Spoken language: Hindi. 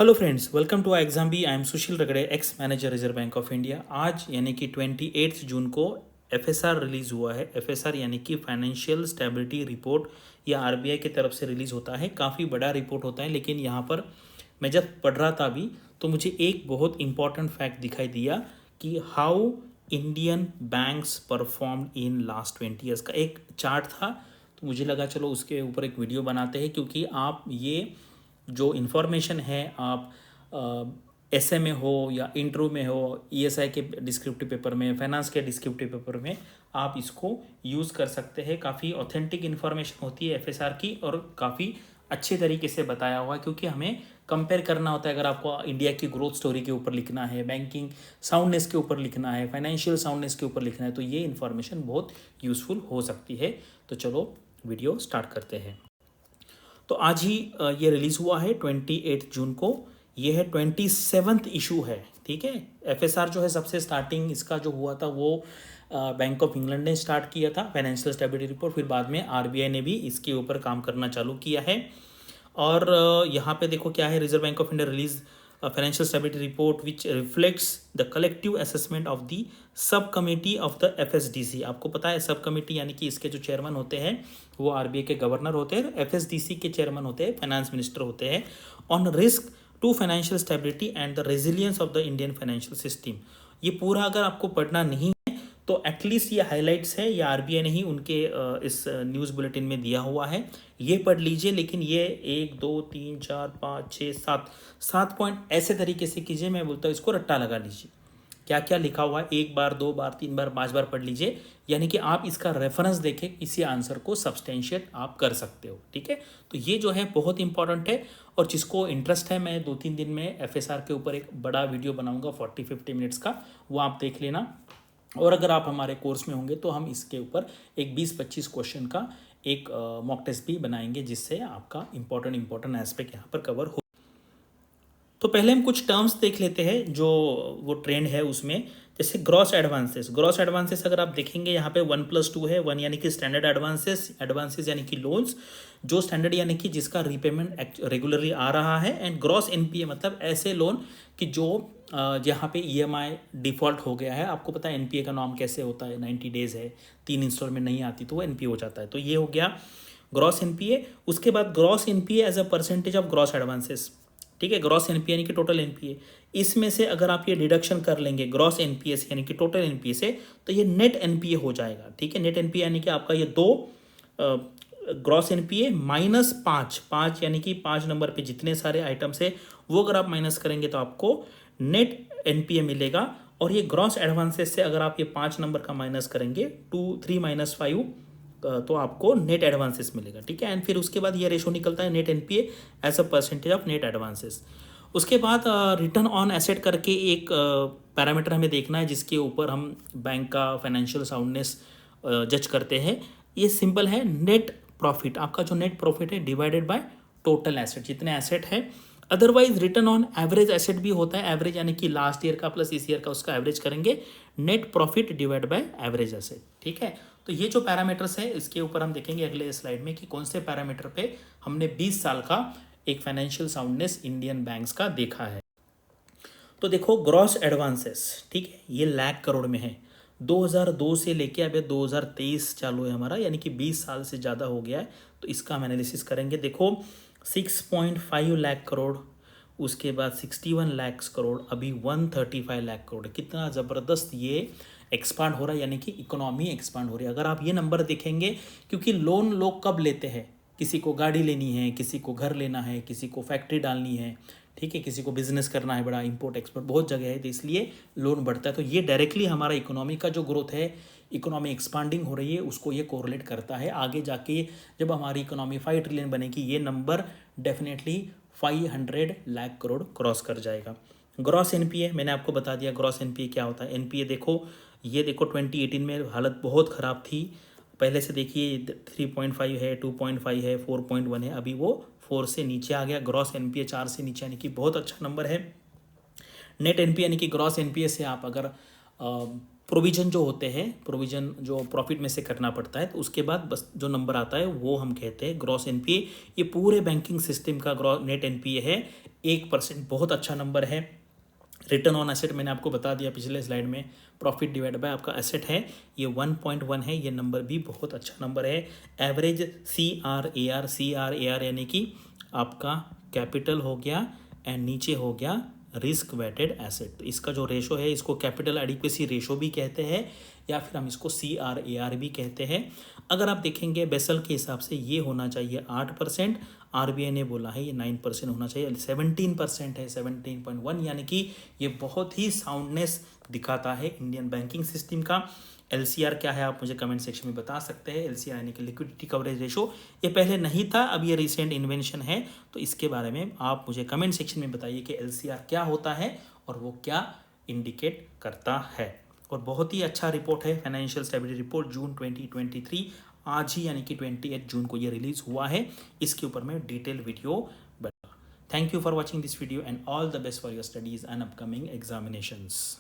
Hello friends, welcome to exam B. I am Sushil Ragade, ex manager Reserve Bank of India. आज यानी कि 28 जून को एफएसआर रिलीज़ हुआ है। एफएसआर यानी कि फाइनेंशियल स्टेबिलिटी रिपोर्ट, या आरबीआई की तरफ से रिलीज़ होता है। काफ़ी बड़ा रिपोर्ट होता है, लेकिन यहाँ पर मैं जब पढ़ रहा था अभी, तो मुझे एक बहुत इंपॉर्टेंट फैक्ट दिखाई दिया कि how Indian banks performed in last 20 years का एक चार्ट था। तो मुझे लगा चलो उसके ऊपर एक वीडियो बनाते हैं, क्योंकि आप ये जो इन्फॉर्मेशन है आप एसए में हो या इंटरव्यू में हो, ईएसआई के डिस्क्रिप्टिव पेपर में, फाइनेंस के डिस्क्रिप्टिव पेपर में आप इसको यूज़ कर सकते हैं। काफ़ी ऑथेंटिक इन्फॉर्मेशन होती है एफएसआर की, और काफ़ी अच्छे तरीके से बताया हुआ है, क्योंकि हमें कंपेयर करना होता है। अगर आपको इंडिया की ग्रोथ स्टोरी के ऊपर लिखना है, बैंकिंग साउंडनेस के ऊपर लिखना है, फाइनेंशियल साउंडनेस के ऊपर लिखना है, तो ये इन्फॉर्मेशन बहुत यूज़फुल हो सकती है। तो चलो वीडियो स्टार्ट करते हैं। तो आज ही ये रिलीज़ हुआ है 28 जून को। ये है 27वां इशू है, ठीक है। एफएसआर जो है सबसे स्टार्टिंग इसका जो हुआ था वो बैंक ऑफ इंग्लैंड ने स्टार्ट किया था, फाइनेंशियल स्टेबिलिटी रिपोर्ट। फिर बाद में आरबीआई ने भी इसके ऊपर काम करना चालू किया है। और यहाँ पे देखो क्या है, Reserve Bank of India release financial stability report which reflects the collective assessment of the sub committee of the FSDC. आपको पता है सब कमेटी यानी कि इसके जो चेयरमैन होते हैं वो आरबीआई के गवर्नर होते हैं, एफएसडीसी के चेयरमैन होते हैं फाइनेंस मिनिस्टर होते हैं, on risk to financial stability and the resilience of the Indian financial system. ये पूरा अगर आपको पढ़ना नहीं तो एटलीस्ट ये हाइलाइट्स है, ये आरबीआई ने ही उनके इस न्यूज़ बुलेटिन में दिया हुआ है, ये पढ़ लीजिए। लेकिन ये 1 2 3 4 5 6 7 पॉइंट ऐसे तरीके से कीजिए, मैं बोलता हूँ इसको रट्टा लगा लीजिए। क्या क्या लिखा हुआ है एक बार, दो बार, तीन बार, 5 बार पढ़ लीजिए, यानी कि आप इसका रेफरेंस देखें, इसी आंसर को सब्सटेंशिएट आप कर सकते हो, ठीक है। तो ये जो है बहुत इंपॉर्टेंट है, और जिसको इंटरेस्ट है मैं 2-3 दिन में एफएसआर के ऊपर एक बड़ा वीडियो बनाऊंगा 40-50 मिनट्स का, वो आप देख लेना। और अगर आप हमारे कोर्स में होंगे तो हम इसके ऊपर एक 20-25 क्वेश्चन का एक मॉक टेस्ट भी बनाएंगे, जिससे आपका इंपॉर्टेंट एस्पेक्ट यहाँ पर कवर हो। तो पहले हम कुछ टर्म्स देख लेते हैं जो वो ट्रेंड है उसमें। जैसे ग्रॉस एडवांसेस अगर आप देखेंगे यहाँ पे 1+2 है। 1 यानी कि स्टैंडर्ड एडवांसेस यानी कि लोन्स, जो स्टैंडर्ड यानी कि जिसका रीपेमेंट रेगुलरली आ रहा है, एंड ग्रॉस एनपीए मतलब ऐसे लोन कि जो जहाँ पे ईएमआई डिफॉल्ट हो गया है। आपको पता है एनपीए का नाम कैसे होता है, 90 डेज है, 3 इंस्टॉलमेंट नहीं आती तो वो एनपीए हो जाता है। तो ये हो गया ग्रॉस एनपीए। उसके बाद gross NPA as a percentage of gross advances, ठीक है। ग्रॉस एनपीए यानी कि टोटल एनपीए, इसमें से अगर आप ये डिडक्शन कर लेंगे ग्रॉस एनपीए से यानी कि टोटल एनपीए से, तो ये नेट एनपीए हो जाएगा, ठीक है। नेट एनपीए यानी कि आपका ये 2 ग्रॉस एनपीए माइनस 5 यानी कि 5 नंबर पे जितने सारे आइटम्स है वो अगर आप माइनस करेंगे तो आपको नेट एनपीए मिलेगा। और ये ग्रॉस एडवांसेस से अगर आप ये 5 नंबर का माइनस करेंगे 3 - 5 तो आपको नेट एडवांसेस मिलेगा, ठीक है। एंड फिर उसके बाद ये रेशो निकलता है net NPA as a percentage of net advances. उसके बाद रिटर्न ऑन एसेट करके एक पैरामीटर हमें देखना है, जिसके ऊपर हम बैंक का फाइनेंशियल साउंडनेस जज करते हैं। ये सिंपल है, नेट प्रॉफिट, आपका जो नेट प्रॉफिट है डिवाइडेड बाय टोटल एसेट, जितने एसेट है। Otherwise return on average asset भी होता है, एवरेज यानी कि लास्ट ईयर का प्लस इस ईयर का, उसका एवरेज करेंगे, net profit divide by average asset, ठीक है। तो ये जो पैरामीटर्स है इसके ऊपर हम देखेंगे अगले स्लाइड में कि कौन से पैरामीटर पे हमने 20 साल का एक फाइनेंशियल साउंडनेस इंडियन बैंक्स का देखा है। तो देखो ग्रॉस एडवांसेस, ठीक है, ये लाख करोड़ में है। 2002 से लेके अभी 2023 चालू है हमारा, यानी कि 20 साल से ज़्यादा हो गया है। तो इसका हम एनालिसिस करेंगे। देखो 6.5 लाख करोड़, उसके बाद 61 लाख करोड़, अभी 135 लाख करोड़। कितना ज़बरदस्त ये एक्सपांड हो रहा है, यानी कि इकोनॉमी एक्सपांड हो रही है। अगर आप ये नंबर देखेंगे, क्योंकि लोन लोग कब लेते हैं, किसी को गाड़ी लेनी है, किसी को घर लेना है, किसी को फैक्ट्री डालनी है, ठीक है, किसी को बिजनेस करना है बड़ा, इंपोर्ट एक्सपोर्ट बहुत जगह है, तो इसलिए लोन बढ़ता है। तो ये डायरेक्टली हमारा इकोनॉमी का जो ग्रोथ है, इकोनॉमी एक्सपांडिंग हो रही है, उसको ये कोरिलेट करता है। आगे जाके जब हमारी इकोनॉमी 5 ट्रिलियन बनेगी, ये number definitely 500 lakh crore cross कर जाएगा। ग्रॉस एनपीए मैंने आपको बता दिया, ग्रॉस एनपीए क्या होता है। एनपीए देखो, ये देखो 2018 में हालत बहुत ख़राब थी। पहले से देखिए 3.5 है, 2.5 है, 4.1 है, अभी वो 4 से नीचे आ गया। ग्रॉस एनपीए 4 से नीचे, यानी कि बहुत अच्छा नंबर है। नेट एनपीए यानी कि ग्रॉस एनपीए से आप अगर प्रोविजन जो होते हैं, प्रोविजन जो प्रॉफिट में से करना पड़ता है, तो उसके बाद बस जो नंबर आता है वो हम कहते हैं ग्रॉस एनपीए। ये पूरे बैंकिंग सिस्टम का नेट एनपीए है। 1% बहुत अच्छा नंबर है। रिटर्न ऑन एसेट मैंने आपको बता दिया पिछले स्लाइड में, प्रॉफिट डिवाइड बाय आपका एसेट है ये 1.1 है, ये नंबर भी बहुत अच्छा नंबर है। एवरेज CRAR यानी कि आपका कैपिटल हो गया एंड नीचे हो गया रिस्क वेटेड एसेट। तो इसका जो रेशो है इसको कैपिटल एडिक्वेसी रेशो भी कहते हैं या फिर हम इसको CRAR भी कहते हैं। अगर आप देखेंगे बेसल के हिसाब से ये होना चाहिए 8%, RBI ने बोला है ये 9% होना चाहिए, 17% है 17.1, यानी कि ये बहुत ही साउंडनेस दिखाता है इंडियन बैंकिंग सिस्टम का। LCR क्या है आप मुझे कमेंट सेक्शन में बता सकते हैं। LCR यानी कि लिक्विडिटी कवरेज रेशो, ये पहले नहीं था, अब ये रिसेंट इन्वेंशन है, तो इसके बारे में आप मुझे कमेंट सेक्शन में बताइए कि LCR क्या होता है और वो क्या इंडिकेट करता है। और बहुत ही अच्छा रिपोर्ट है फाइनेंशियल स्टेबिलिटी रिपोर्ट जून 2023, आज ही यानी कि 28 जून को ये रिलीज हुआ है। इसके ऊपर मैं डिटेल वीडियो बना। Thank you for watching this video and all the best for your studies and upcoming examinations.